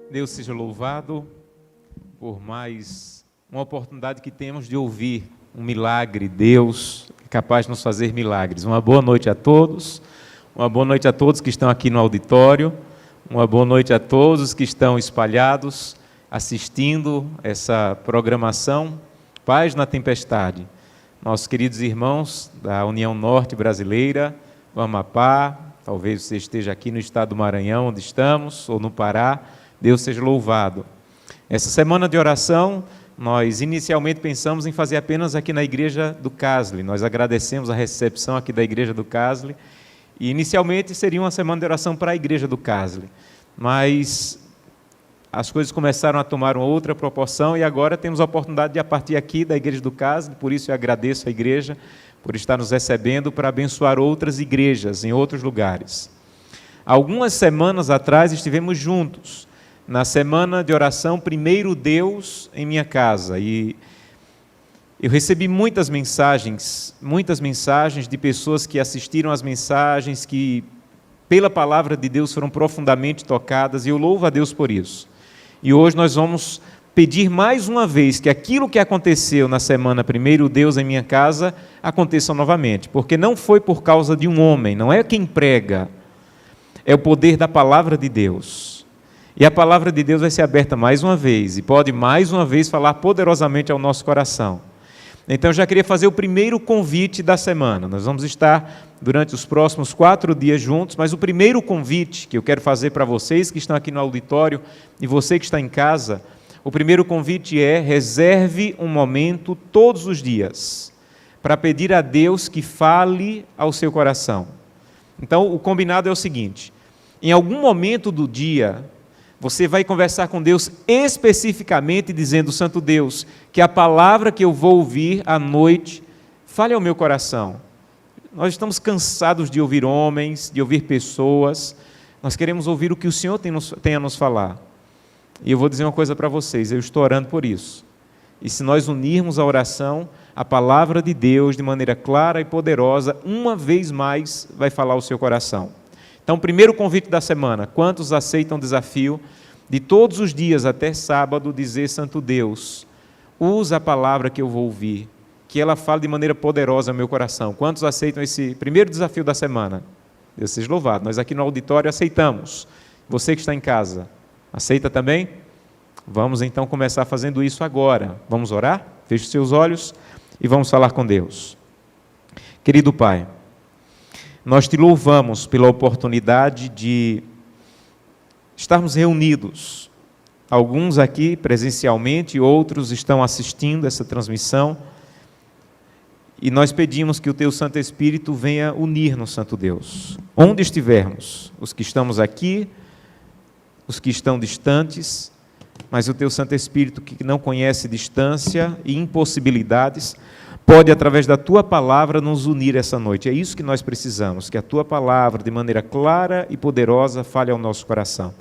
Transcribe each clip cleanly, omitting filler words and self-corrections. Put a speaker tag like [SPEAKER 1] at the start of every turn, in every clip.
[SPEAKER 1] Deus seja louvado por mais uma oportunidade que temos de ouvir um milagre. Deus é capaz de nos fazer milagres. Uma boa noite a todos, uma boa noite a todos que estão aqui no auditório, uma boa noite a todos que estão espalhados, assistindo essa programação Paz na Tempestade. Nossos queridos irmãos da União Norte Brasileira, do Amapá, talvez você esteja aqui no estado do Maranhão, onde estamos, ou no Pará, Deus seja louvado. Essa semana de oração, nós inicialmente pensamos em fazer apenas aqui na Igreja do Casle. Nós agradecemos a recepção aqui da Igreja do Casle. E inicialmente seria uma semana de oração para a Igreja do Casle. Mas as coisas começaram a tomar uma outra proporção e agora temos a oportunidade de, a partir aqui da Igreja do Casle, por isso eu agradeço a Igreja por estar nos recebendo para abençoar outras igrejas em outros lugares. Algumas semanas atrás estivemos juntos na semana de oração Primeiro Deus em Minha Casa, e eu recebi muitas mensagens de pessoas que assistiram às mensagens, que pela palavra de Deus foram profundamente tocadas, e eu louvo a Deus por isso. E hoje nós vamos pedir mais uma vez que aquilo que aconteceu na semana Primeiro Deus em Minha Casa aconteça novamente, porque não foi por causa de um homem, não é quem prega, é o poder da palavra de Deus. E a palavra de Deus vai ser aberta mais uma vez, e pode mais uma vez falar poderosamente ao nosso coração. Então eu já queria fazer o primeiro convite da semana. Nós vamos estar durante os próximos 4 dias juntos, mas o primeiro convite que eu quero fazer para vocês que estão aqui no auditório e você que está em casa, o primeiro convite é: reserve um momento todos os dias para pedir a Deus que fale ao seu coração. Então o combinado é o seguinte: em algum momento do dia, você vai conversar com Deus especificamente dizendo: Santo Deus, que a palavra que eu vou ouvir à noite fale ao meu coração. Nós estamos cansados de ouvir homens, de ouvir pessoas. Nós queremos ouvir o que o Senhor tem a nos falar. E eu vou dizer uma coisa para vocês: eu estou orando por isso. E se nós unirmos a oração, a palavra de Deus, de maneira clara e poderosa, uma vez mais vai falar ao seu coração. Então, primeiro convite da semana: quantos aceitam o desafio de todos os dias até sábado dizer: Santo Deus, usa a palavra que eu vou ouvir, que ela fale de maneira poderosa ao meu coração. Quantos aceitam esse primeiro desafio da semana? Deus seja louvado. Nós aqui no auditório aceitamos. Você que está em casa, aceita também? Vamos então começar fazendo isso agora. Vamos orar? Feche os seus olhos e vamos falar com Deus. Querido Pai, nós te louvamos pela oportunidade de estarmos reunidos. Alguns aqui presencialmente, outros estão assistindo essa transmissão. E nós pedimos que o Teu Santo Espírito venha unir-nos, Santo Deus. Onde estivermos, os que estamos aqui, os que estão distantes, mas o Teu Santo Espírito, que não conhece distância e impossibilidades, pode, através da Tua palavra, nos unir essa noite. É isso que nós precisamos, que a Tua palavra, de maneira clara e poderosa, fale ao nosso coração.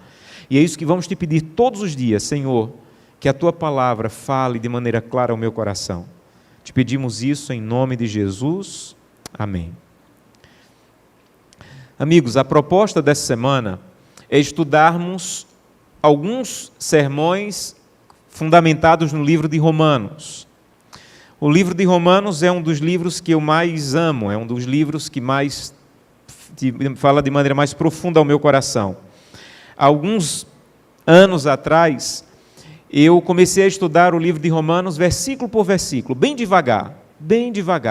[SPEAKER 1] E é isso que vamos te pedir todos os dias: Senhor, que a Tua palavra fale de maneira clara ao meu coração. Te pedimos isso em nome de Jesus. Amém. Amigos, a proposta dessa semana é estudarmos alguns sermões fundamentados no livro de Romanos. O livro de Romanos é um dos livros que eu mais amo, é um dos livros que mais fala de maneira mais profunda ao meu coração. Há alguns anos atrás, eu comecei a estudar o livro de Romanos versículo por versículo, bem devagar,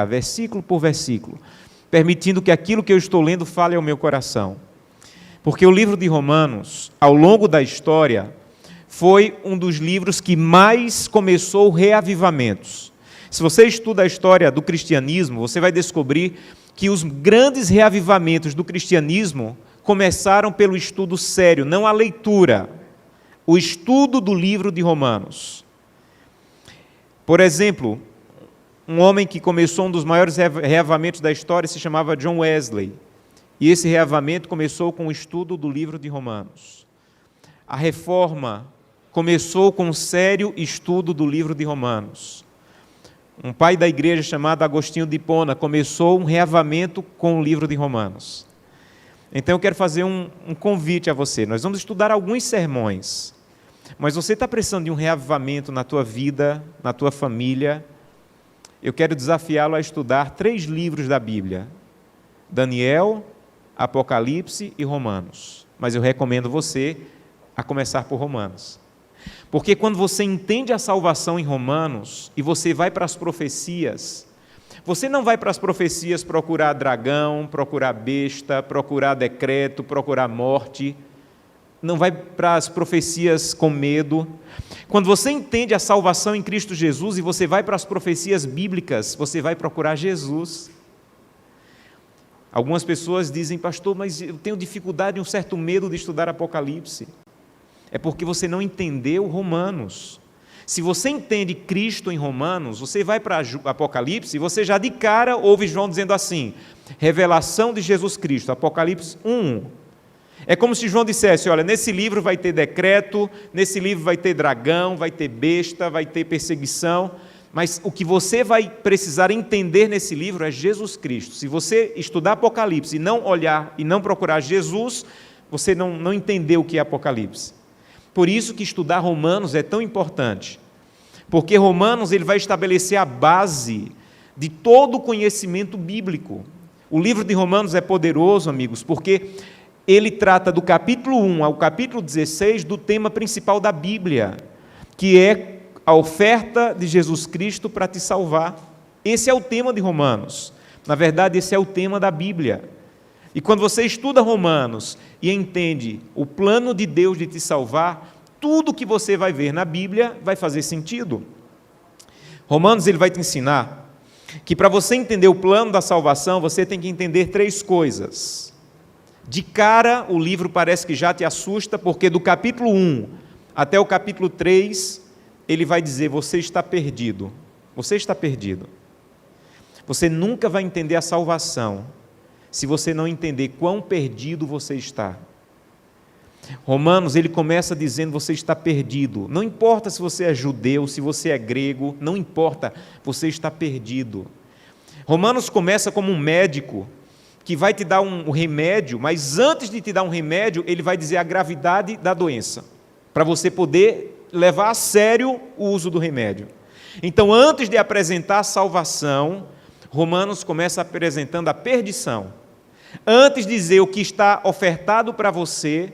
[SPEAKER 1] versículo por versículo, permitindo que aquilo que eu estou lendo fale ao meu coração. Porque o livro de Romanos, ao longo da história, foi um dos livros que mais começou reavivamentos. Se você estuda a história do cristianismo, você vai descobrir que os grandes reavivamentos do cristianismo começaram pelo estudo sério, não a leitura, o estudo do livro de Romanos. Por exemplo, um homem que começou um dos maiores reavivamentos da história se chamava John Wesley. E esse reavivamento começou com o estudo do livro de Romanos. A reforma começou com um sério estudo do livro de Romanos. Um pai da igreja chamado Agostinho de Hipona começou um reavivamento com o livro de Romanos. Então eu quero fazer um convite a você. Nós vamos estudar alguns sermões mas você está precisando de um reavivamento na tua vida, na tua família, eu quero desafiá-lo a estudar 3 livros da Bíblia: Daniel, Apocalipse e Romanos. Mas eu recomendo você a começar por Romanos. Porque quando você entende a salvação em Romanos e você vai para as profecias, você não vai para as profecias procurar dragão, procurar besta, procurar decreto, procurar morte, não vai para as profecias com medo. Quando você entende a salvação em Cristo Jesus e você vai para as profecias bíblicas, você vai procurar Jesus. Algumas pessoas dizem: pastor, mas eu tenho dificuldade e um certo medo de estudar Apocalipse. É porque você não entendeu Romanos. Se você entende Cristo em Romanos, você vai para Apocalipse e você já de cara ouve João dizendo assim: revelação de Jesus Cristo, Apocalipse 1. É como se João dissesse: olha, nesse livro vai ter decreto, nesse livro vai ter dragão, vai ter besta, vai ter perseguição, mas o que você vai precisar entender nesse livro é Jesus Cristo. Se você estudar Apocalipse e não olhar e não procurar Jesus, você não entendeu o que é Apocalipse. Por isso que estudar Romanos é tão importante, porque Romanos ele vai estabelecer a base de todo o conhecimento bíblico. O livro de Romanos é poderoso, amigos, porque ele trata do capítulo 1 ao capítulo 16 do tema principal da Bíblia, que é a oferta de Jesus Cristo para te salvar. Esse é o tema de Romanos. Na verdade, esse é o tema da Bíblia. E quando você estuda Romanos e entende o plano de Deus de te salvar, tudo que você vai ver na Bíblia vai fazer sentido. Romanos ele vai te ensinar que para você entender o plano da salvação, você tem que entender 3 coisas. De cara, o livro parece que já te assusta, porque do capítulo 1 até o capítulo 3, ele vai dizer: você está perdido. Você está perdido. Você nunca vai entender a salvação se você não entender quão perdido você está. Romanos, ele começa dizendo: você está perdido. Não importa se você é judeu, se você é grego, não importa, você está perdido. Romanos começa como um médico que vai te dar um remédio, mas antes de te dar um remédio, ele vai dizer a gravidade da doença, para você poder levar a sério o uso do remédio. Então, antes de apresentar a salvação, Romanos começa apresentando a perdição. Antes de dizer o que está ofertado para você,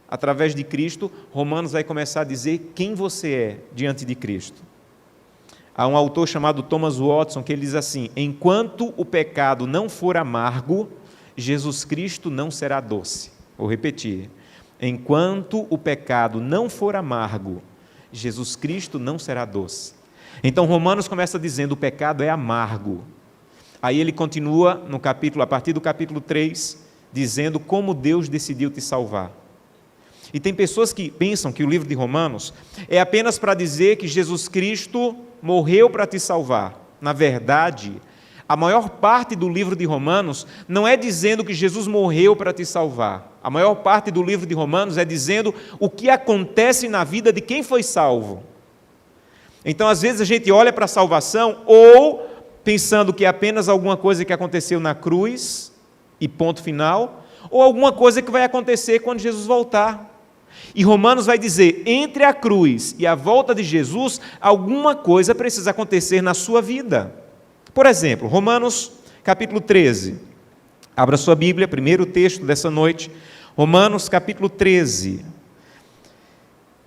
[SPEAKER 1] através de Cristo, Romanos vai começar a dizer quem você é diante de Cristo. Há um autor chamado Thomas Watson que ele diz assim: enquanto o pecado não for amargo, Jesus Cristo não será doce. Vou repetir: enquanto o pecado não for amargo, Jesus Cristo não será doce. Então Romanos começa dizendo: o pecado é amargo. Aí ele continua no capítulo, a partir do capítulo 3, dizendo como Deus decidiu te salvar. E tem pessoas que pensam que o livro de Romanos é apenas para dizer que Jesus Cristo morreu para te salvar. Na verdade, a maior parte do livro de Romanos não é dizendo que Jesus morreu para te salvar. A maior parte do livro de Romanos é dizendo o que acontece na vida de quem foi salvo. Então, às vezes, a gente olha para a salvação ou pensando que é apenas alguma coisa que aconteceu na cruz e ponto final, ou alguma coisa que vai acontecer quando Jesus voltar. E Romanos vai dizer: entre a cruz e a volta de Jesus, alguma coisa precisa acontecer na sua vida. Por exemplo, Romanos capítulo 13. Abra sua Bíblia, primeiro texto dessa noite. Romanos capítulo 13.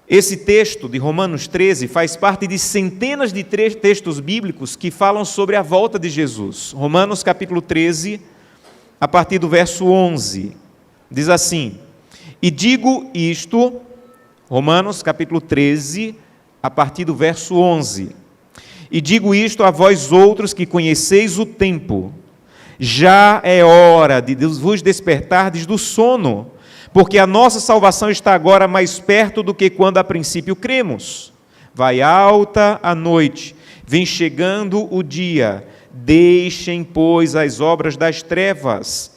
[SPEAKER 1] Esse texto de Romanos 13 faz parte de centenas de textos bíblicos que falam sobre a volta de Jesus. Romanos capítulo 13, a partir do verso 11, diz assim: e digo isto, Romanos capítulo 13, a partir do verso 11, e digo isto a vós outros que conheceis o tempo, já é hora de vos despertardes do sono, porque a nossa salvação está agora mais perto do que quando a princípio cremos. Vai alta a noite, vem chegando o dia, deixem, pois, as obras das trevas,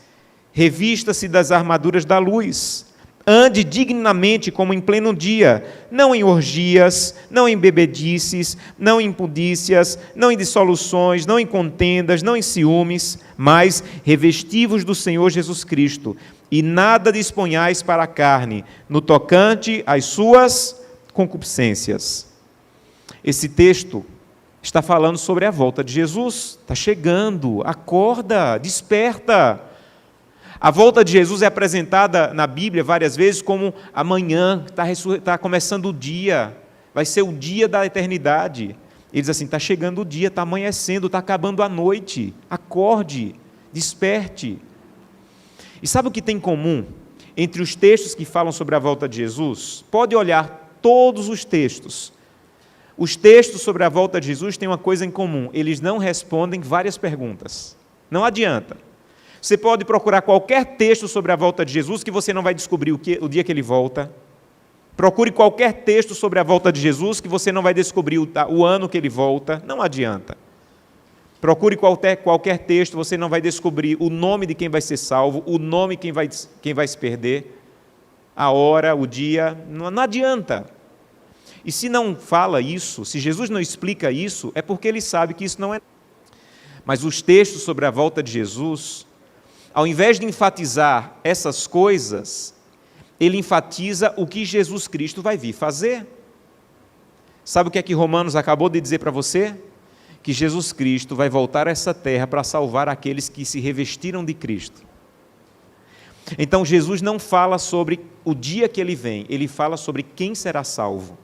[SPEAKER 1] revista-se das armaduras da luz, ande dignamente como em pleno dia, não em orgias, não em bebedices, não em impudícias, não em dissoluções, não em contendas, não em ciúmes, mas revesti-vos do Senhor Jesus Cristo, e nada disponhais para a carne, no tocante às suas concupiscências. Esse texto está falando sobre a volta de Jesus. Está chegando, acorda, desperta. A volta de Jesus é apresentada na Bíblia várias vezes como amanhã, está começando o dia, vai ser o dia da eternidade. Ele diz assim, está chegando o dia, está amanhecendo, está acabando a noite, acorde, desperte. E sabe o que tem em comum entre os textos que falam sobre a volta de Jesus? Pode olhar todos os textos. Os textos sobre a volta de Jesus têm uma coisa em comum, eles não respondem várias perguntas. Não adianta. Você pode procurar qualquer texto sobre a volta de Jesus que você não vai descobrir o dia que ele volta. Procure qualquer texto sobre a volta de Jesus que você não vai descobrir o ano que ele volta. Não adianta. Procure qualquer texto, você não vai descobrir o nome de quem vai ser salvo, o nome de quem vai se perder, a hora, o dia. Não adianta. E se não fala isso, se Jesus não explica isso, é porque ele sabe que isso não é. Mas os textos sobre a volta de Jesus, ao invés de enfatizar essas coisas, ele enfatiza o que Jesus Cristo vai vir fazer. Sabe o que é que Romanos acabou de dizer para você? Que Jesus Cristo vai voltar a essa terra para salvar aqueles que se revestiram de Cristo. Então Jesus não fala sobre o dia que ele vem, ele fala sobre quem será salvo.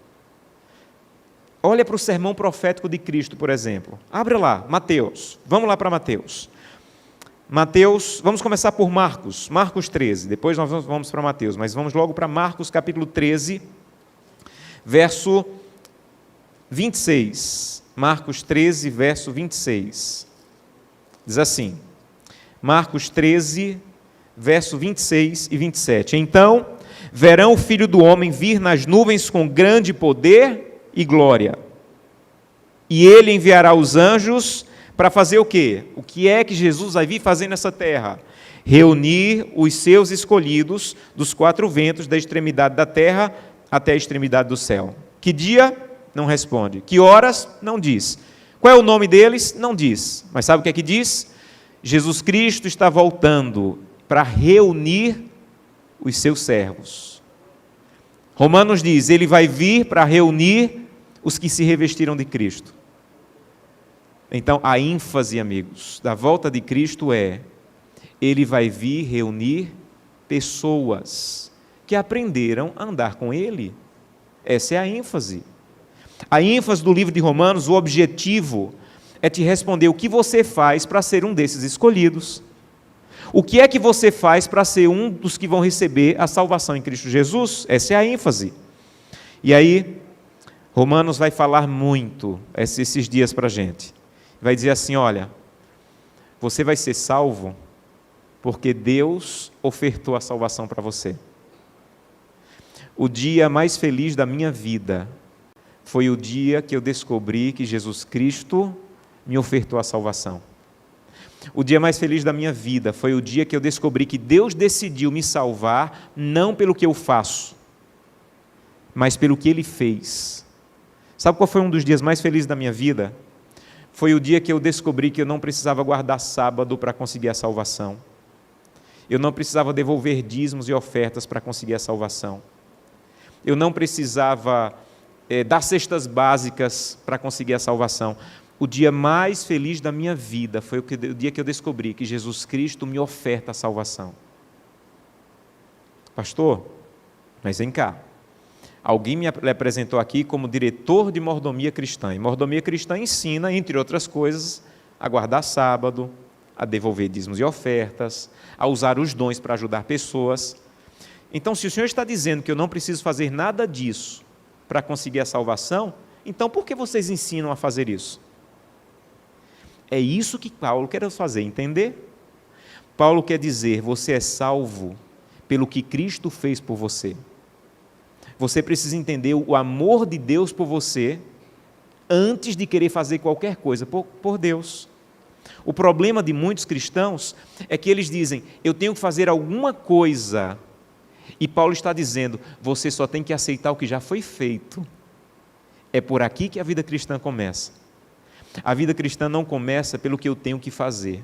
[SPEAKER 1] Olha para o sermão profético de Cristo, por exemplo. Abre lá, Mateus. Vamos lá para Mateus. Mateus, vamos começar por Marcos, Marcos 13. Depois nós vamos para Mateus, mas vamos logo para Marcos capítulo 13, verso 26. Marcos 13, verso 26. Diz assim, Marcos 13, verso 26 e 27. Então, verão o Filho do Homem vir nas nuvens com grande poder e glória. E ele enviará os anjos para fazer o quê? O que é que Jesus vai vir fazer nessa terra? Reunir os seus escolhidos dos quatro ventos, da extremidade da terra até a extremidade do céu. Que dia? Não responde. Que horas? Não diz. Qual é o nome deles? Não diz. Mas sabe o que é que diz? Jesus Cristo está voltando para reunir os seus servos. Romanos diz, ele vai vir para reunir os que se revestiram de Cristo. Então, a ênfase, amigos, da volta de Cristo é, ele vai vir reunir pessoas que aprenderam a andar com ele. Essa é a ênfase. A ênfase do livro de Romanos, o objetivo é te responder o que você faz para ser um desses escolhidos. O que é que você faz para ser um dos que vão receber a salvação em Cristo Jesus? Essa é a ênfase. E aí, Romanos vai falar muito esses dias para a gente. Vai dizer assim, olha, você vai ser salvo porque Deus ofertou a salvação para você. O dia mais feliz da minha vida foi o dia que eu descobri que Jesus Cristo me ofertou a salvação. O dia mais feliz da minha vida foi o dia que eu descobri que Deus decidiu me salvar, não pelo que eu faço, mas pelo que Ele fez. Sabe qual foi um dos dias mais felizes da minha vida? Foi o dia que eu descobri que eu não precisava guardar sábado para conseguir a salvação. Eu não precisava devolver dízimos e ofertas para conseguir a salvação. Eu não precisava dar cestas básicas para conseguir a salvação. O dia mais feliz da minha vida foi o dia que eu descobri que Jesus Cristo me oferta a salvação. Pastor, mas vem cá. Alguém me apresentou aqui como diretor de mordomia cristã. E mordomia cristã ensina, entre outras coisas, a guardar sábado, a devolver dízimos e ofertas, a usar os dons para ajudar pessoas. Então, se o Senhor está dizendo que eu não preciso fazer nada disso para conseguir a salvação, então por que vocês ensinam a fazer isso? É isso que Paulo quer fazer entender. Paulo quer dizer, você é salvo pelo que Cristo fez por você. Você precisa entender o amor de Deus por você antes de querer fazer qualquer coisa por Deus. O problema de muitos cristãos é que eles dizem, eu tenho que fazer alguma coisa. E Paulo está dizendo, você só tem que aceitar o que já foi feito. É por aqui que a vida cristã começa. A vida cristã não começa pelo que eu tenho que fazer.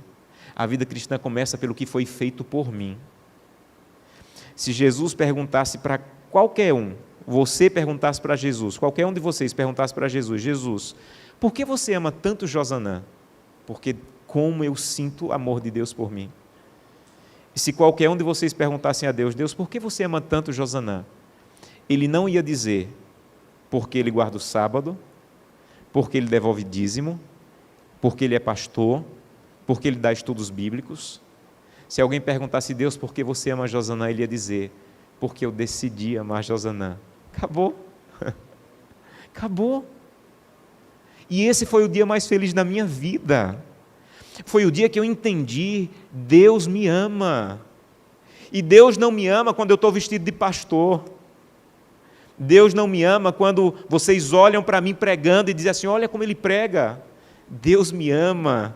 [SPEAKER 1] A vida cristã começa pelo que foi feito por mim. Se Jesus perguntasse para qualquer um, você perguntasse para Jesus, qualquer um de vocês perguntasse para Jesus, Jesus, por que você ama tanto Josanã? Porque como eu sinto o amor de Deus por mim. E se qualquer um de vocês perguntassem a Deus, Deus, por que você ama tanto Josanã? Ele não ia dizer, porque ele guarda o sábado, porque ele devolve dízimo, porque ele é pastor, porque ele dá estudos bíblicos. Se alguém perguntasse a Deus, por que você ama Josanã? Ele ia dizer, porque eu decidi amar Josanã. Acabou. Acabou. E esse foi o dia mais feliz da minha vida. Foi o dia que eu entendi, Deus me ama. E Deus não me ama quando eu estou vestido de pastor. Deus não me ama quando vocês olham para mim pregando e dizem assim, olha como ele prega. Deus me ama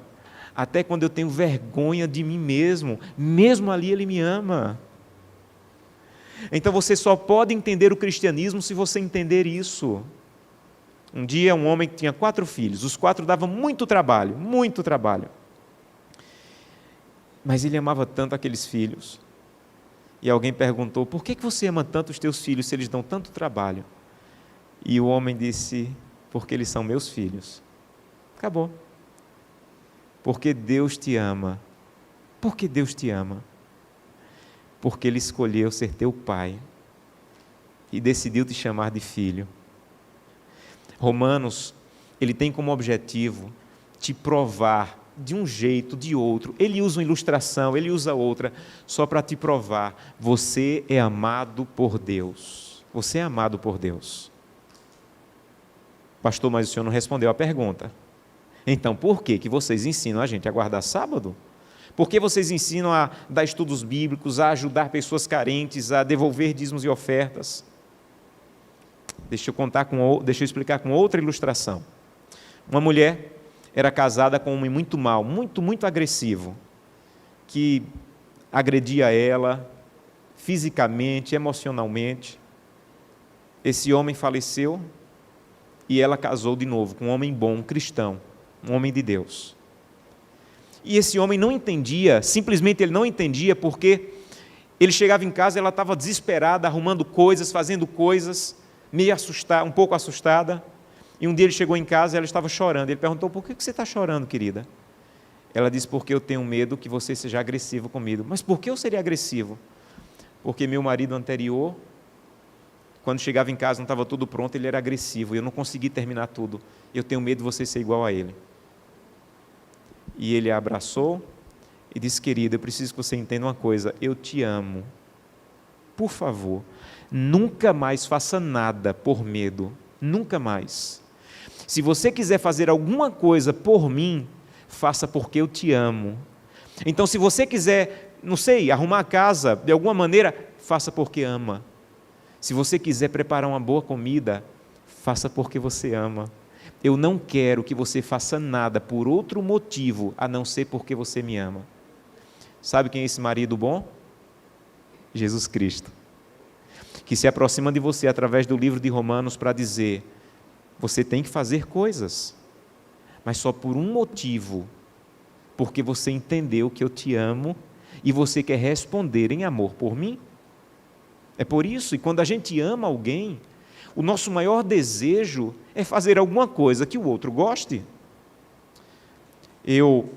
[SPEAKER 1] até quando eu tenho vergonha de mim mesmo. Mesmo ali ele me ama. Então você só pode entender o cristianismo se você entender isso. Um dia um homem que tinha 4 filhos, os 4 davam muito trabalho, muito trabalho. Mas ele amava tanto aqueles filhos. E alguém perguntou, por que você ama tanto os teus filhos se eles dão tanto trabalho? E o homem disse, porque eles são meus filhos. Acabou. Porque Deus te ama. Por que Deus te ama? Porque Ele escolheu ser teu pai e decidiu te chamar de filho. Romanos, ele tem como objetivo te provar de um jeito, de outro. Ele usa uma ilustração, ele usa outra, só para te provar. Você é amado por Deus. Você é amado por Deus. Pastor, mas o senhor não respondeu a pergunta. Então, por que vocês ensinam a gente a guardar sábado? Por que vocês ensinam a dar estudos bíblicos, a ajudar pessoas carentes, a devolver dízimos e ofertas? Deixa eu explicar com outra ilustração. Uma mulher era casada com um homem muito mau, muito agressivo, que agredia ela fisicamente, emocionalmente. Esse homem faleceu e ela casou de novo com um homem bom, um cristão, um homem de Deus. E esse homem não entendia, simplesmente ele não entendia, porque ele chegava em casa e ela estava desesperada, arrumando coisas, fazendo coisas, meio assustada, um pouco assustada. E um dia ele chegou em casa e ela estava chorando. Ele perguntou, por que você está chorando, querida? Ela disse, porque eu tenho medo que você seja agressivo comigo. Mas por que eu seria agressivo? Porque meu marido anterior, quando chegava em casa não estava tudo pronto, ele era agressivo, e eu não consegui terminar tudo. Eu tenho medo de você ser igual a ele. E ele a abraçou e disse, querida, eu preciso que você entenda uma coisa, eu te amo. Por favor, nunca mais faça nada por medo, nunca mais. Se você quiser fazer alguma coisa por mim, faça porque eu te amo. Então, se você quiser, não sei, arrumar a casa, de alguma maneira, faça porque ama. Se você quiser preparar uma boa comida, faça porque você ama. Eu não quero que você faça nada por outro motivo, a não ser porque você me ama. Sabe quem é esse marido bom? Jesus Cristo. Que se aproxima de você através do livro de Romanos para dizer, você tem que fazer coisas, mas só por um motivo, porque você entendeu que eu te amo e você quer responder em amor por mim. É por isso, e quando a gente ama alguém, o nosso maior desejo é fazer alguma coisa que o outro goste. Eu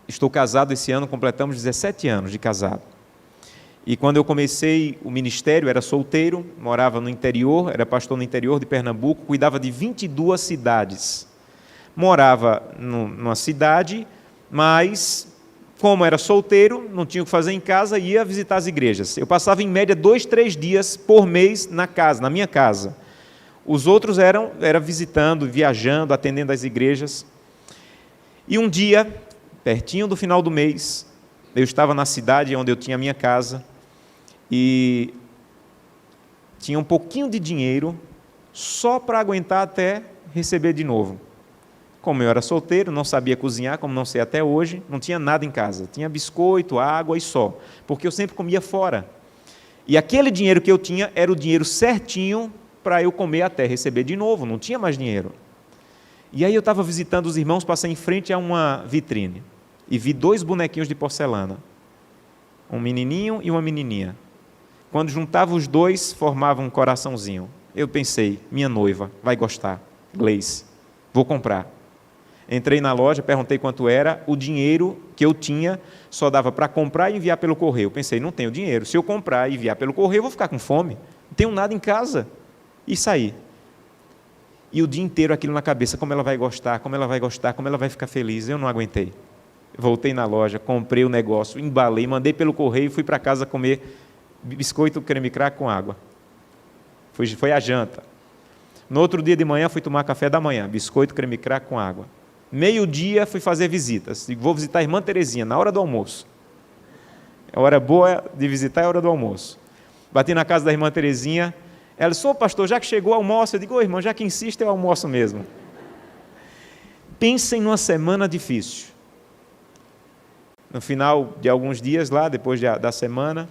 [SPEAKER 1] estou casado esse ano, completamos 17 anos de casado. E quando eu comecei o ministério, era solteiro, morava no interior, era pastor no interior de Pernambuco, cuidava de 22 cidades. Morava numa cidade, mas como era solteiro, não tinha o que fazer em casa, ia visitar as igrejas. Eu passava em média 2, 3 dias por mês na casa, na minha casa. Os outros era visitando, viajando, atendendo às igrejas. E um dia, pertinho do final do mês, eu estava na cidade onde eu tinha a minha casa e tinha um pouquinho de dinheiro só para aguentar até receber de novo. Como eu era solteiro, não sabia cozinhar, como não sei até hoje, não tinha nada em casa. Tinha biscoito, água e só, porque eu sempre comia fora. E aquele dinheiro que eu tinha era o dinheiro certinho para eu comer até receber de novo, não tinha mais dinheiro. E aí eu estava visitando os irmãos, passei em frente a uma vitrine e vi 2 bonequinhos de porcelana, um menininho e uma menininha. Quando juntava os dois, formava um coraçãozinho. Eu pensei, minha noiva vai gostar, Gleice, vou comprar. Entrei na loja, perguntei quanto era, o dinheiro que eu tinha só dava para comprar e enviar pelo correio. Pensei, não tenho dinheiro, se eu comprar e enviar pelo correio, eu vou ficar com fome, não tenho nada em casa. E saí. E o dia inteiro aquilo na cabeça, como ela vai gostar, como ela vai gostar, como ela vai ficar feliz. Eu não aguentei. Voltei na loja, comprei o negócio, embalei, mandei pelo correio e fui para casa comer biscoito creme crack com água. Foi a janta. No outro dia de manhã fui tomar café da manhã, biscoito creme crack com água. Meio-dia fui fazer visitas. Vou visitar a irmã Terezinha na hora do almoço. A hora boa de visitar é a hora do almoço. Bati na casa da irmã Terezinha. Ela disse, ô pastor, já que chegou o almoço, eu digo, ô irmão, já que insiste, eu almoço mesmo. Pensem numa semana difícil. No final de alguns dias lá, depois da semana,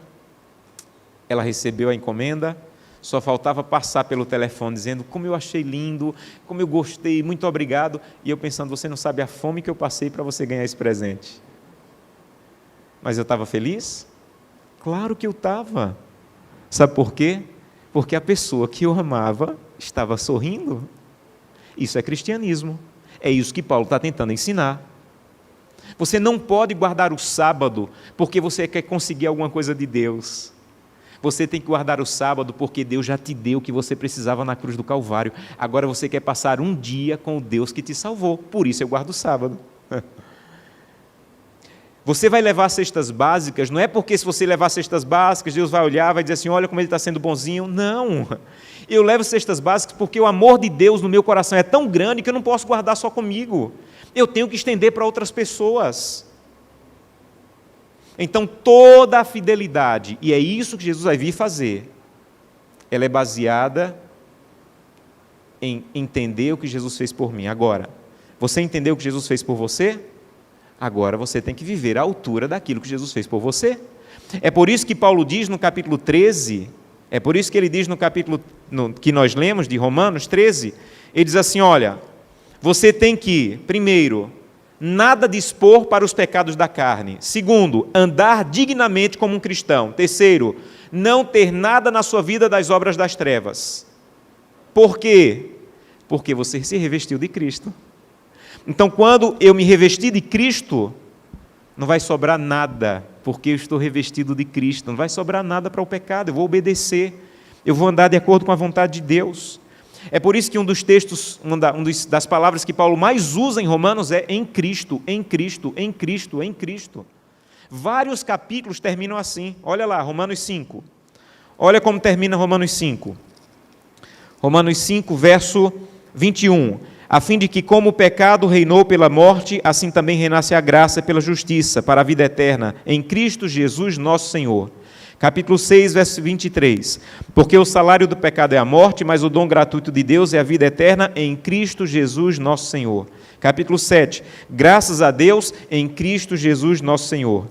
[SPEAKER 1] ela recebeu a encomenda, só faltava passar pelo telefone dizendo, como eu achei lindo, como eu gostei, muito obrigado. E eu pensando, você não sabe a fome que eu passei para você ganhar esse presente. Mas eu estava feliz? Claro que eu estava. Sabe por quê? Porque a pessoa que eu amava estava sorrindo. Isso é cristianismo. É isso que Paulo está tentando ensinar. Você não pode guardar o sábado porque você quer conseguir alguma coisa de Deus. Você tem que guardar o sábado porque Deus já te deu o que você precisava na cruz do Calvário. Agora você quer passar um dia com o Deus que te salvou. Por isso eu guardo o sábado. Você vai levar cestas básicas, não é porque se você levar cestas básicas, Deus vai olhar, vai dizer assim, olha como ele está sendo bonzinho. Não, eu levo cestas básicas porque o amor de Deus no meu coração é tão grande que eu não posso guardar só comigo. Eu tenho que estender para outras pessoas. Então toda a fidelidade, e é isso que Jesus vai vir fazer, ela é baseada em entender o que Jesus fez por mim. Agora, você entendeu o que Jesus fez por você? Agora você tem que viver à altura daquilo que Jesus fez por você. É por isso que Paulo diz no capítulo 13, é por isso que ele diz no capítulo que nós lemos de Romanos 13, ele diz assim, olha, você tem que, primeiro, nada dispor para os pecados da carne. Segundo, andar dignamente como um cristão. Terceiro, não ter nada na sua vida das obras das trevas. Por quê? Porque você se revestiu de Cristo. Então, quando eu me revesti de Cristo, não vai sobrar nada, porque eu estou revestido de Cristo. Não vai sobrar nada para o pecado, eu vou obedecer. Eu vou andar de acordo com a vontade de Deus. É por isso que um dos textos, das palavras que Paulo mais usa em Romanos é em Cristo, em Cristo, em Cristo, em Cristo. Vários capítulos terminam assim. Olha lá, Romanos 5. Olha como termina Romanos 5. Romanos 5, verso 21. A fim de que, como o pecado reinou pela morte, assim também reinasse a graça pela justiça, para a vida eterna, em Cristo Jesus nosso Senhor. Capítulo 6, verso 23. Porque o salário do pecado é a morte, mas o dom gratuito de Deus é a vida eterna em Cristo Jesus nosso Senhor. Capítulo 7. Graças a Deus em Cristo Jesus nosso Senhor.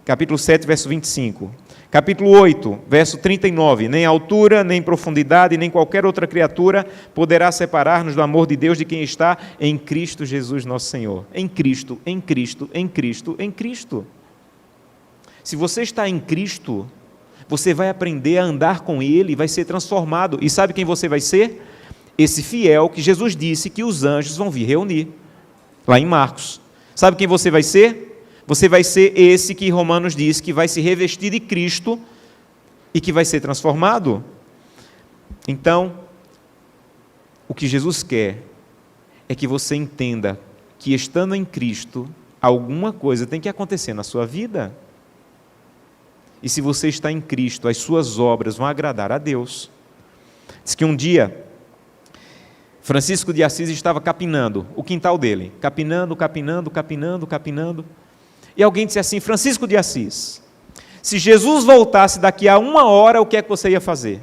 [SPEAKER 1] Capítulo 7, verso 25. Capítulo 8, verso 39. Nem altura, nem profundidade, nem qualquer outra criatura poderá separar-nos do amor de Deus de quem está em Cristo Jesus nosso Senhor. Em Cristo, em Cristo, em Cristo, em Cristo. Se você está em Cristo, você vai aprender a andar com Ele e vai ser transformado. E sabe quem você vai ser? Esse fiel que Jesus disse que os anjos vão vir reunir, lá em Marcos. Sabe quem você vai ser? Você vai ser esse que Romanos diz que vai se revestir de Cristo e que vai ser transformado. Então, o que Jesus quer é que você entenda que estando em Cristo, alguma coisa tem que acontecer na sua vida. E se você está em Cristo, as suas obras vão agradar a Deus. Diz que um dia, Francisco de Assis estava capinando o quintal dele. Capinando. E alguém disse assim, Francisco de Assis, se Jesus voltasse daqui a 1 hora, o que é que você ia fazer?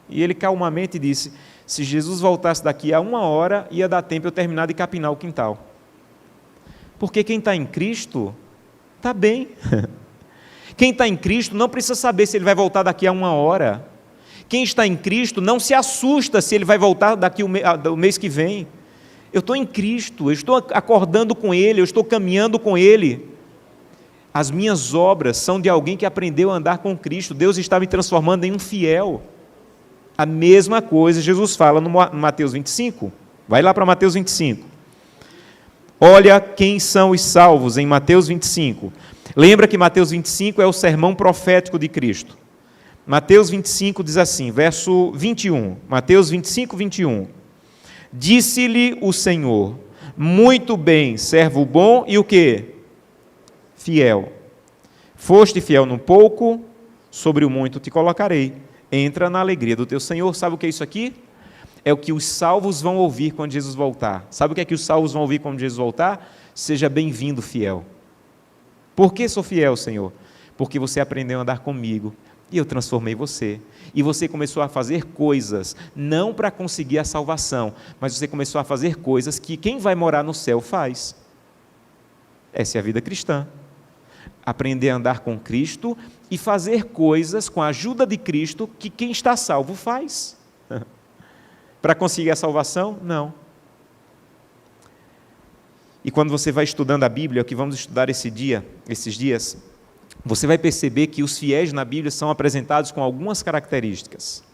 [SPEAKER 1] E ele calmamente disse, se Jesus voltasse daqui a 1 hora, ia dar tempo eu terminar de capinar o quintal. Porque quem está em Cristo, está bem. Quem está em Cristo não precisa saber se ele vai voltar daqui a 1 hora. Quem está em Cristo não se assusta se ele vai voltar daqui o mês que vem. Eu estou em Cristo, eu estou acordando com Ele, eu estou caminhando com Ele. As minhas obras são de alguém que aprendeu a andar com Cristo. Deus está me transformando em um fiel. A mesma coisa Jesus fala no Mateus 25. Vai lá para Mateus 25. Olha quem são os salvos em Mateus 25. Lembra que Mateus 25 é o sermão profético de Cristo. Mateus 25 diz assim, verso 21. Mateus 25, 21. Disse-lhe o Senhor, muito bem, servo bom e o quê? Fiel. Foste fiel no pouco, sobre o muito te colocarei. Entra na alegria do teu Senhor. Sabe o que é isso aqui? É o que os salvos vão ouvir quando Jesus voltar. Sabe o que é que os salvos vão ouvir quando Jesus voltar? Seja bem-vindo, fiel. Por que sou fiel, Senhor? Porque você aprendeu a andar comigo e eu transformei você. E você começou a fazer coisas, não para conseguir a salvação, mas você começou a fazer coisas que quem vai morar no céu faz. Essa é a vida cristã. Aprender a andar com Cristo e fazer coisas com a ajuda de Cristo que quem está salvo faz. Para conseguir a salvação? Não. E quando você vai estudando a Bíblia, o que vamos estudar esses dias, você vai perceber que os fiéis na Bíblia são apresentados com algumas características.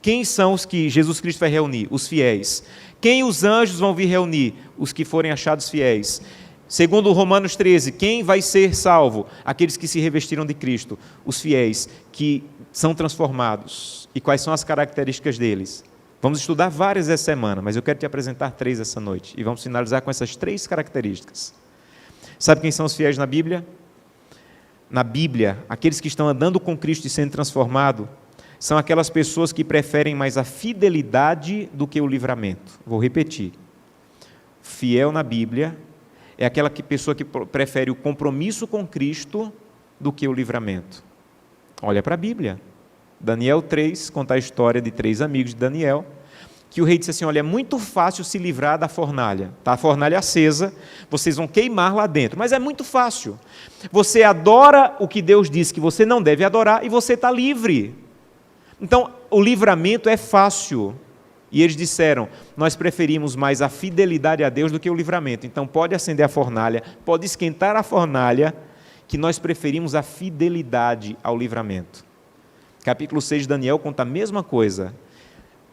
[SPEAKER 1] Quem são os que Jesus Cristo vai reunir? Os fiéis. Quem os anjos vão vir reunir? Os que forem achados fiéis. Segundo Romanos 13, quem vai ser salvo? Aqueles que se revestiram de Cristo, os fiéis, que são transformados. E quais são as características deles? Vamos estudar várias essa semana, mas eu quero te apresentar 3 essa noite. E vamos finalizar com essas 3 características. Sabe quem são os fiéis na Bíblia? Na Bíblia, aqueles que estão andando com Cristo e sendo transformados, são aquelas pessoas que preferem mais a fidelidade do que o livramento. Vou repetir. Fiel na Bíblia é aquela pessoa que prefere o compromisso com Cristo do que o livramento. Olha para a Bíblia. Daniel 3 conta a história de 3 amigos de Daniel, que o rei disse assim, olha, é muito fácil se livrar da fornalha. Está a fornalha acesa, vocês vão queimar lá dentro, mas é muito fácil. Você adora o que Deus disse que você não deve adorar e você está livre. Então, o livramento é fácil. E eles disseram, nós preferimos mais a fidelidade a Deus do que o livramento. Então, pode acender a fornalha, pode esquentar a fornalha, que nós preferimos a fidelidade ao livramento. Capítulo 6 de Daniel conta a mesma coisa.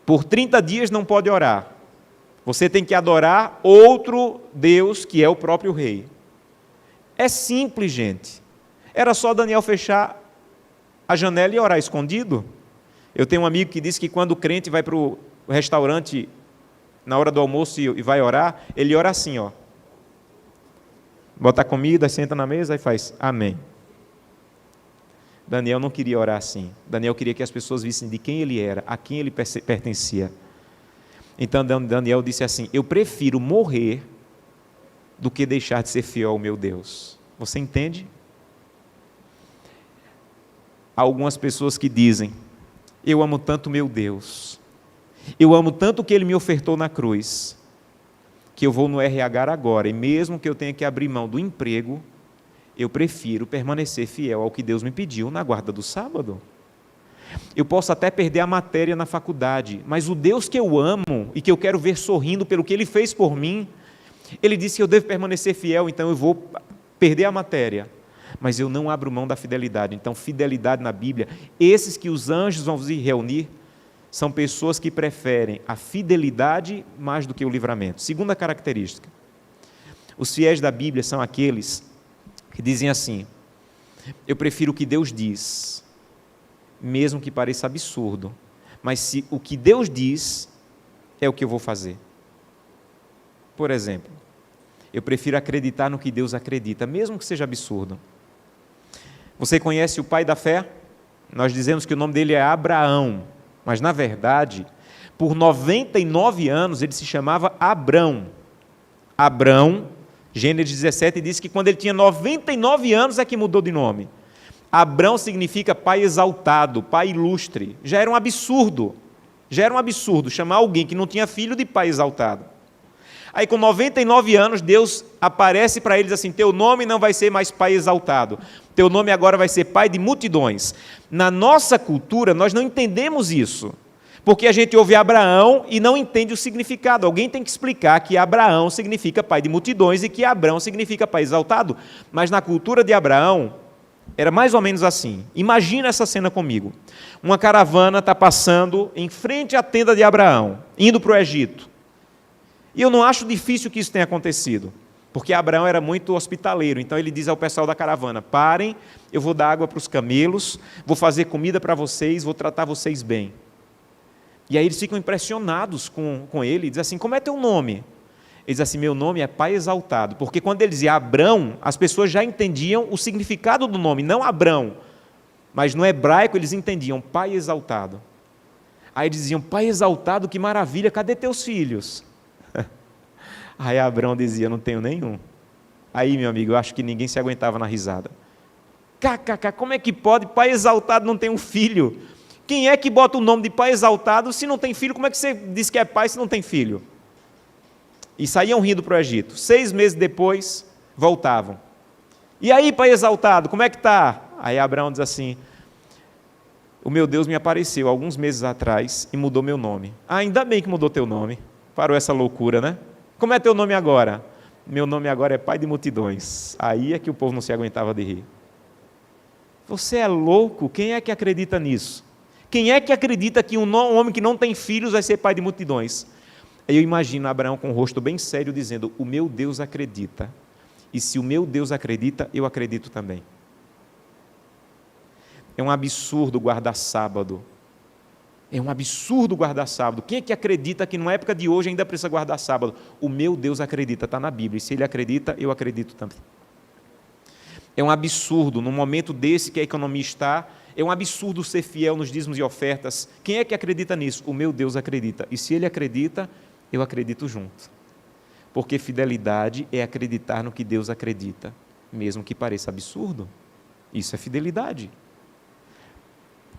[SPEAKER 1] Por 30 dias não pode orar. Você tem que adorar outro Deus, que é o próprio rei. É simples, gente. Era só Daniel fechar a janela e orar escondido. Eu tenho um amigo que disse que quando o crente vai para o restaurante na hora do almoço e vai orar, ele ora assim, ó. Bota a comida, senta na mesa e faz amém. Daniel não queria orar assim. Daniel queria que as pessoas vissem de quem ele era, a quem ele pertencia. Então Daniel disse assim, eu prefiro morrer do que deixar de ser fiel ao meu Deus. Você entende? Há algumas pessoas que dizem, eu amo tanto meu Deus, eu amo tanto o que Ele me ofertou na cruz, que eu vou no RH agora, e mesmo que eu tenha que abrir mão do emprego, eu prefiro permanecer fiel ao que Deus me pediu na guarda do sábado. Eu posso até perder a matéria na faculdade, mas o Deus que eu amo e que eu quero ver sorrindo pelo que Ele fez por mim, Ele disse que eu devo permanecer fiel, então eu vou perder a matéria. Mas eu não abro mão da fidelidade. Então, fidelidade na Bíblia, esses que os anjos vão vir reunir, são pessoas que preferem a fidelidade mais do que o livramento. Segunda característica, os fiéis da Bíblia são aqueles que dizem assim, eu prefiro o que Deus diz, mesmo que pareça absurdo, mas se o que Deus diz é o que eu vou fazer. Por exemplo, eu prefiro acreditar no que Deus acredita, mesmo que seja absurdo. Você conhece o pai da fé? Nós dizemos que o nome dele é Abraão, mas na verdade, por 99 anos ele se chamava Abrão. Abrão, Gênesis 17 diz que quando ele tinha 99 anos é que mudou de nome. Abrão significa pai exaltado, pai ilustre. Já era um absurdo chamar alguém que não tinha filho de pai exaltado. Aí com 99 anos Deus aparece para eles assim, teu nome não vai ser mais pai exaltado, teu nome agora vai ser pai de multidões. Na nossa cultura nós não entendemos isso, Porque a gente ouve Abraão e não entende o significado. Alguém tem que explicar que Abraão significa pai de multidões e que Abrão significa pai exaltado. Mas na cultura de Abraão, era mais ou menos assim. Imagina essa cena comigo. Uma caravana está passando em frente à tenda de Abraão, indo para o Egito. E eu não acho difícil que isso tenha acontecido, porque Abraão era muito hospitaleiro. Então ele diz ao pessoal da caravana: parem, eu vou dar água para os camelos, vou fazer comida para vocês, vou tratar vocês bem. E aí eles ficam impressionados com ele, e dizem assim: como é teu nome? Ele diz assim: meu nome é Pai Exaltado, porque quando ele dizia Abrão, as pessoas já entendiam o significado do nome, não Abrão, mas no hebraico eles entendiam Pai Exaltado. Aí eles diziam: Pai Exaltado, que maravilha, cadê teus filhos? Aí Abrão dizia: não tenho nenhum. Aí, meu amigo, eu acho que ninguém se aguentava na risada. KKK, como é que pode? Pai Exaltado não tem um filho. Quem é que bota o nome de Pai Exaltado se não tem filho? Como é que você diz que é pai se não tem filho? E saíam rindo para o Egito. 6 meses depois, voltavam. E aí, Pai Exaltado, como é que está? Aí Abraão diz assim: o meu Deus me apareceu alguns meses atrás e mudou meu nome. Ah, ainda bem que mudou teu nome. Parou essa loucura, né? Como é teu nome agora? Meu nome agora é Pai de Multidões. Aí é que o povo não se aguentava de rir. Você é louco? Quem é que acredita nisso? Quem é que acredita que um homem que não tem filhos vai ser pai de multidões? Aí eu imagino Abraão com o rosto bem sério dizendo: o meu Deus acredita. E se o meu Deus acredita, eu acredito também. É um absurdo guardar sábado. É um absurdo guardar sábado. Quem é que acredita que na época de hoje ainda precisa guardar sábado? O meu Deus acredita, está na Bíblia. E se ele acredita, eu acredito também. É um absurdo, num momento desse que a economia está, é um absurdo ser fiel nos dízimos e ofertas. Quem é que acredita nisso? O meu Deus acredita. E se ele acredita, eu acredito junto. Porque fidelidade é acreditar no que Deus acredita, mesmo que pareça absurdo. Isso é fidelidade.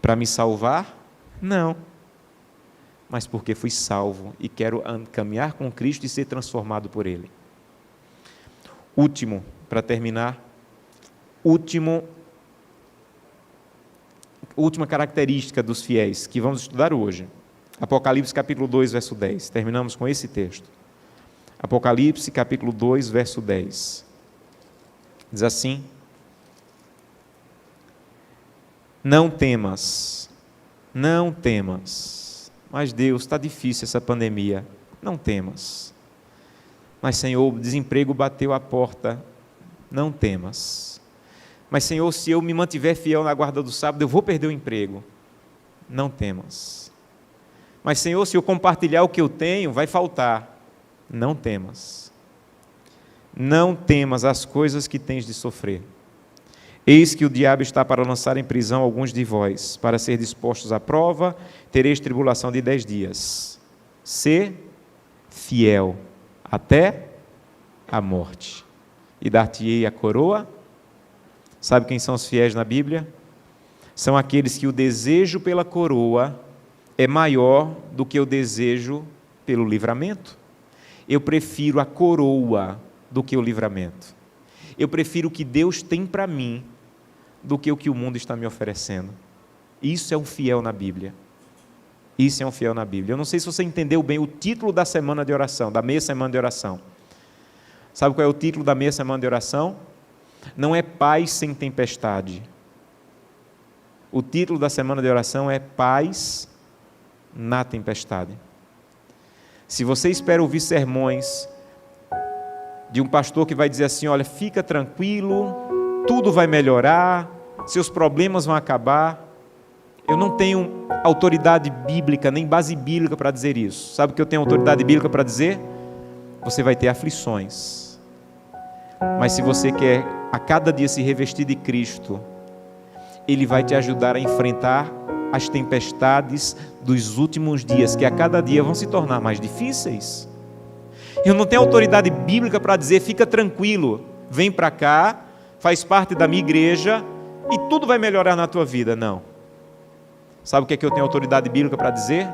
[SPEAKER 1] Para me salvar? Não. Mas porque fui salvo e quero caminhar com Cristo e ser transformado por Ele. Último, para terminar, última característica dos fiéis que vamos estudar hoje. Apocalipse capítulo 2, verso 10. Terminamos com esse texto. Apocalipse capítulo 2, verso 10. Diz assim: não temas, não temas. Mas Deus, está difícil essa pandemia. Não temas. Mas Senhor, o desemprego bateu a porta. Não temas. Mas Senhor, se eu me mantiver fiel na guarda do sábado, eu vou perder o emprego. Não temas. Mas Senhor, se eu compartilhar o que eu tenho, vai faltar. Não temas. Não temas as coisas que tens de sofrer. Eis que o diabo está para lançar em prisão alguns de vós, para ser dispostos à prova, tereis tribulação de 10 dias. Sê fiel até a morte, e dar-te-ei a coroa. Sabe quem são os fiéis na Bíblia? São aqueles que o desejo pela coroa é maior do que o desejo pelo livramento. Eu prefiro a coroa do que o livramento. Eu prefiro o que Deus tem para mim do que o que o mundo está me oferecendo. Isso é um fiel na Bíblia. Isso é um fiel na Bíblia. Eu não sei se você entendeu bem o título da semana de oração, da meia semana de oração. Sabe qual é o título da meia semana de oração? Não é paz sem tempestade. O título da semana de oração é paz na tempestade. Se você espera ouvir sermões de um pastor que vai dizer assim: olha, fica tranquilo, tudo vai melhorar, seus problemas vão acabar. Eu não tenho autoridade bíblica, nem base bíblica para dizer isso. Sabe o que eu tenho autoridade bíblica para dizer? Você vai ter aflições. Mas se você quer a cada dia se revestir de Cristo, Ele vai te ajudar a enfrentar as tempestades dos últimos dias, que a cada dia vão se tornar mais difíceis. Eu não tenho autoridade bíblica para dizer: fica tranquilo, vem para cá, faz parte da minha igreja e tudo vai melhorar na tua vida. Não. Sabe o que é que eu tenho autoridade bíblica para dizer?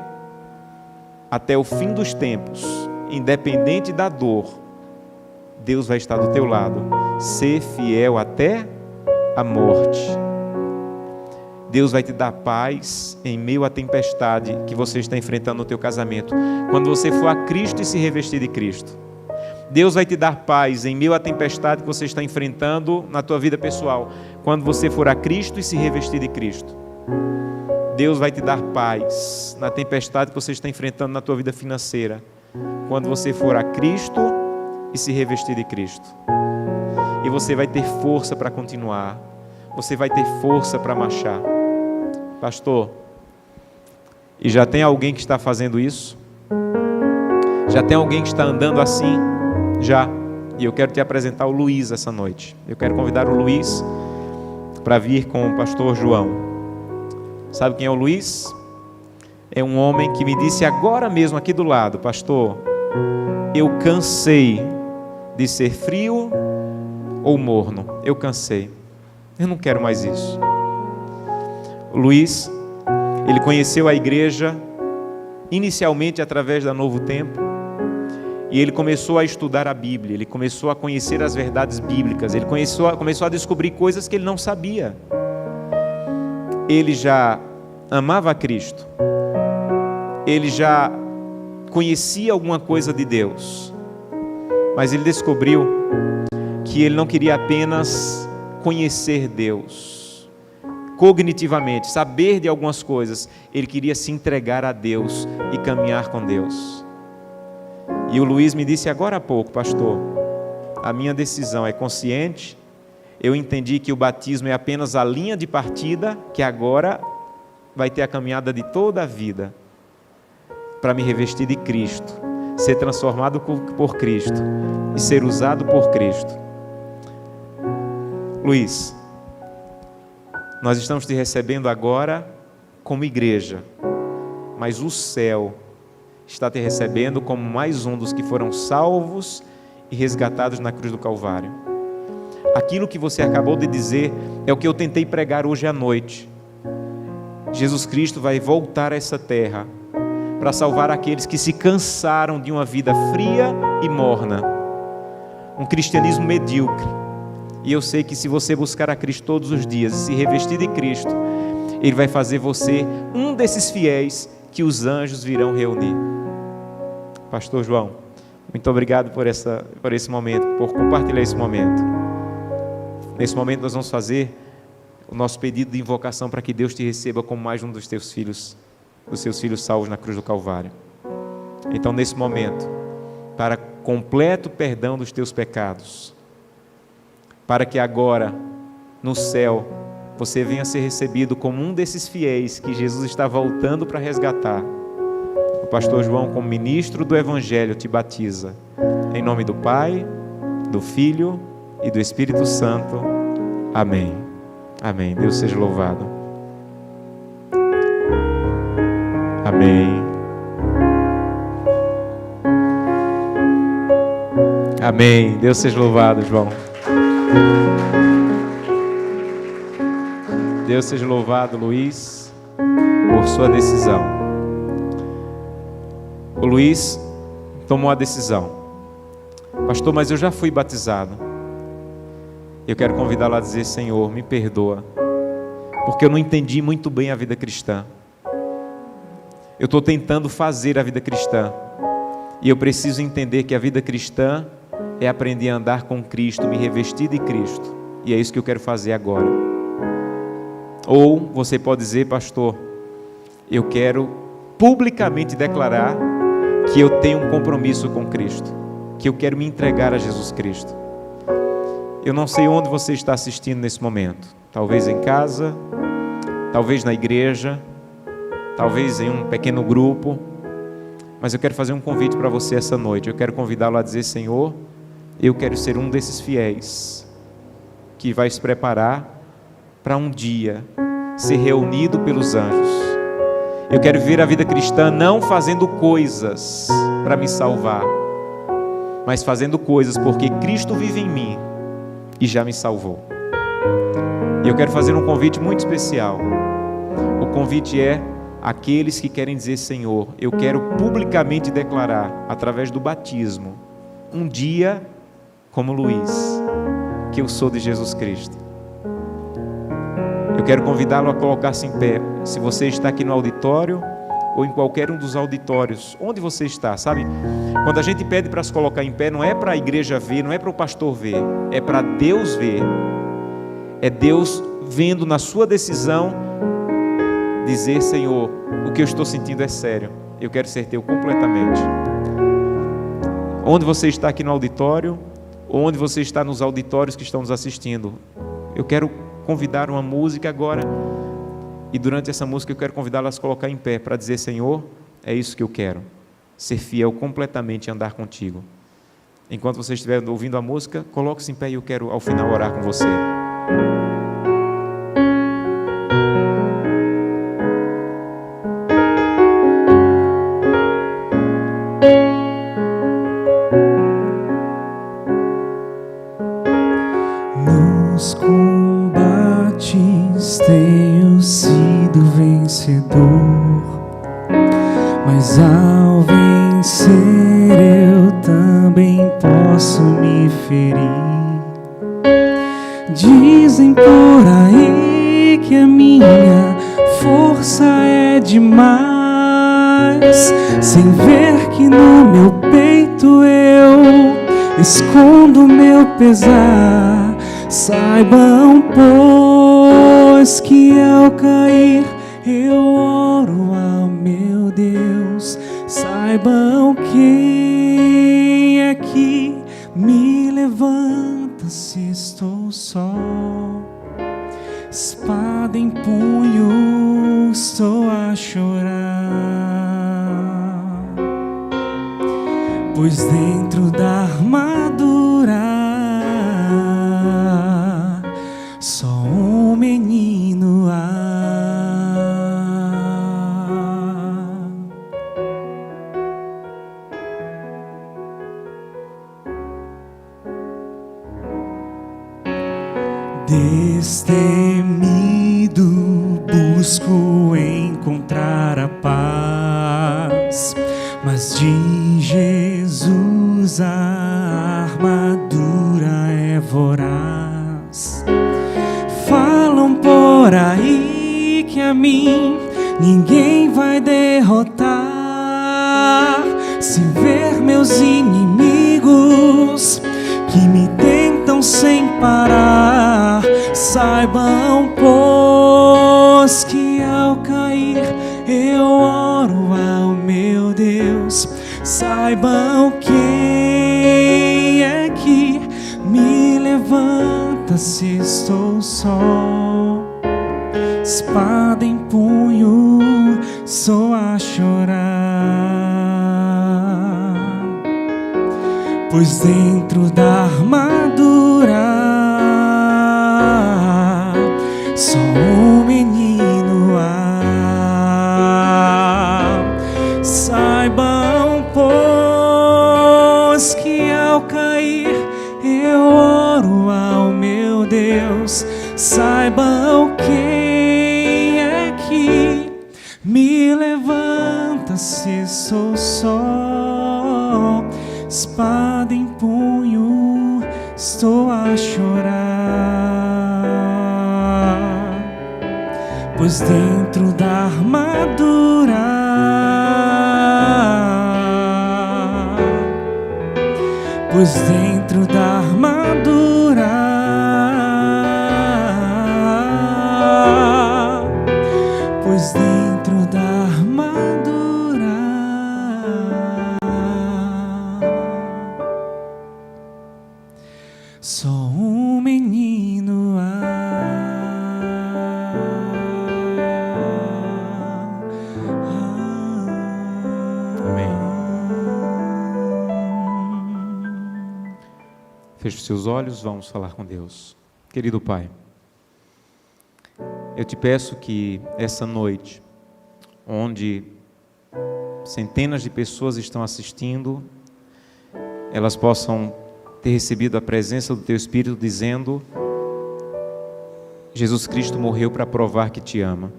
[SPEAKER 1] Até o fim dos tempos, independente da dor, Deus vai estar do teu lado. Ser fiel até a morte. Deus vai te dar paz em meio à tempestade que você está enfrentando no teu casamento. Quando você for a Cristo e se revestir de Cristo. Deus vai te dar paz em meio à tempestade que você está enfrentando na tua vida pessoal. Quando você for a Cristo e se revestir de Cristo. Deus vai te dar paz na tempestade que você está enfrentando na tua vida financeira. Quando você for a Cristo e se revestir de Cristo. E você vai ter força para continuar. Você vai ter força para marchar. Pastor, e já tem alguém que está fazendo isso? Já tem alguém que está andando assim? Já. E eu quero te apresentar o Luiz essa noite. Eu quero convidar o Luiz para vir com o pastor João. Sabe quem é o Luiz? É um homem que me disse agora mesmo aqui do lado: pastor, eu cansei de ser frio ou morno. Eu cansei. Eu não quero mais isso. O Luiz, ele conheceu a igreja inicialmente através da Novo Tempo. E ele começou a estudar a Bíblia, ele começou a conhecer as verdades bíblicas, ele começou a descobrir coisas que ele não sabia. Ele já amava a Cristo, ele já conhecia alguma coisa de Deus, mas ele descobriu que ele não queria apenas conhecer Deus cognitivamente, saber de algumas coisas, ele queria se entregar a Deus e caminhar com Deus. E o Luiz me disse agora há pouco: pastor, a minha decisão é consciente, eu entendi que o batismo é apenas a linha de partida, que agora vai ter a caminhada de toda a vida, para me revestir de Cristo, ser transformado por Cristo e ser usado por Cristo. Luiz, nós estamos te recebendo agora como igreja, mas o céu está te recebendo como mais um dos que foram salvos e resgatados na cruz do Calvário. Aquilo que você acabou de dizer é o que eu tentei pregar hoje à noite. Jesus Cristo vai voltar a essa terra para salvar aqueles que se cansaram de uma vida fria e morna, um cristianismo medíocre. E eu sei que se você buscar a Cristo todos os dias e se revestir de Cristo, Ele vai fazer você um desses fiéis que os anjos virão reunir. Pastor João, muito obrigado por esse momento, por compartilhar esse momento. Nesse momento nós vamos fazer o nosso pedido de invocação para que Deus te receba como mais um dos seus filhos salvos na cruz do Calvário. Então, nesse momento, para completo perdão dos teus pecados, para que agora, no céu, você venha a ser recebido como um desses fiéis que Jesus está voltando para resgatar. O pastor João, como ministro do Evangelho, te batiza. Em nome do Pai, do Filho e do Espírito Santo. Amém. Amém. Deus seja louvado. Amém. Amém. Deus seja louvado, João. Deus seja louvado, Luiz, por sua decisão. O Luiz tomou a decisão: pastor, mas eu já fui batizado. Eu quero convidá-lo a dizer: Senhor, me perdoa, porque eu não entendi muito bem a vida cristã. Eu estou tentando fazer a vida cristã, e eu preciso entender que a vida cristã é aprender a andar com Cristo, me revestir de Cristo, e é isso que eu quero fazer agora. Ou você pode dizer: pastor, eu quero publicamente declarar que eu tenho um compromisso com Cristo, que eu quero me entregar a Jesus Cristo. Eu não sei onde você está assistindo nesse momento, talvez em casa, talvez na igreja, talvez em um pequeno grupo, mas eu quero fazer um convite para você essa noite. Eu quero convidá-lo a dizer: Senhor, eu quero ser um desses fiéis que vai se preparar para um dia ser reunido pelos anjos. Eu quero viver a vida cristã não fazendo coisas para me salvar, mas fazendo coisas porque Cristo vive em mim e já me salvou. E eu quero fazer um convite muito especial. O convite é aqueles que querem dizer: Senhor, eu quero publicamente declarar, através do batismo, um dia, como Luiz, que eu sou de Jesus Cristo. Eu quero convidá-lo a colocar-se em pé. Se você está aqui no auditório ou em qualquer um dos auditórios, onde você está, sabe? Quando a gente pede para se colocar em pé, não é para a igreja ver, não é para o pastor ver, é para Deus ver. É Deus vendo na sua decisão, dizer: Senhor, o que eu estou sentindo é sério, eu quero ser teu completamente. Onde você está aqui no auditório, ou onde você está nos auditórios que estão nos assistindo, eu quero convidar uma música agora, e durante essa música eu quero convidá-la a se colocar em pé, para dizer: Senhor, é isso que eu quero, ser fiel completamente e andar contigo. Enquanto você estiver ouvindo a música, coloque-se em pé e eu quero ao final orar com você.
[SPEAKER 2] Nos combates tenho sido vencedor, mas ao vencer eu também posso me ferir. Dizem por aí que a minha força é demais, sem ver que no meu peito eu escondo meu pesar. Saibam, pois, que ao cair eu oro ao meu Deus. Saibam quem é que me levanta se estou só. Espada em punho, estou a chorar, pois dentro da armadura só um menino há. Destemido busco encontrar a paz, mas de Jesus a armadura é voraz. Falam por aí que a mim ninguém vai derrotar, se ver meus inimigos que me tentam sem parar. Saibam, pois, que ao cair eu oro ao meu Deus. Saibam quem é que me levanta se estou só. Espada em punho, sou a chorar, pois dentro da armadura só um menino há. Saibam, pois, que ao cair eu oro ao meu Deus. Saibam quem é que me levanta se sou só. Espada em punho, estou a chorar, pois dentro da armadura só um menino
[SPEAKER 1] Amém. Feche os seus olhos, vamos falar com Deus. Querido Pai, eu te peço que essa noite, onde centenas de pessoas estão assistindo, elas possam ter recebido a presença do Teu Espírito dizendo: Jesus Cristo morreu para provar que te ama.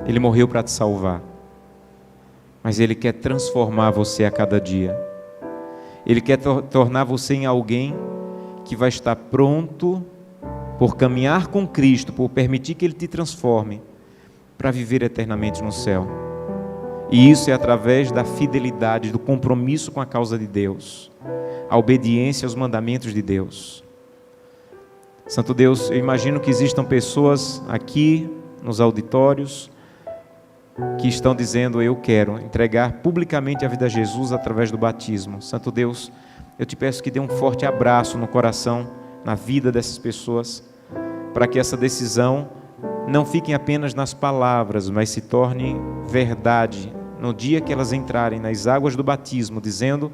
[SPEAKER 1] Ele morreu para te salvar. Mas Ele quer transformar você a cada dia. Ele quer tornar você em alguém que vai estar pronto por caminhar com Cristo, por permitir que Ele te transforme, para viver eternamente no céu. E isso é através da fidelidade, do compromisso com a causa de Deus, a obediência aos mandamentos de Deus. Santo Deus, eu imagino que existam pessoas aqui nos auditórios que estão dizendo: eu quero entregar publicamente a vida a Jesus através do batismo. Santo Deus, eu te peço que dê um forte abraço no coração, na vida dessas pessoas, para que essa decisão não fique apenas nas palavras, mas se torne verdade no dia que elas entrarem nas águas do batismo, dizendo: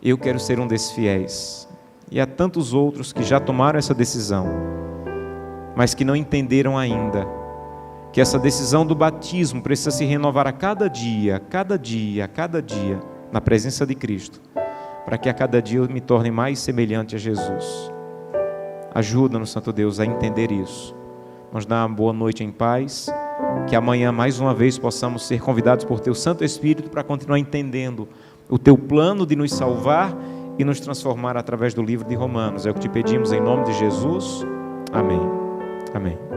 [SPEAKER 1] eu quero ser um desses fiéis. E há tantos outros que já tomaram essa decisão, mas que não entenderam ainda que essa decisão do batismo precisa se renovar a cada dia, na presença de Cristo, para que a cada dia eu me torne mais semelhante a Jesus. Ajuda-nos, Santo Deus, a entender isso. Nos dá uma boa noite em paz, que amanhã mais uma vez possamos ser convidados por Teu Santo Espírito para continuar entendendo o Teu plano de nos salvar e nos transformar através do livro de Romanos. É o que te pedimos em nome de Jesus. Amém. Amém.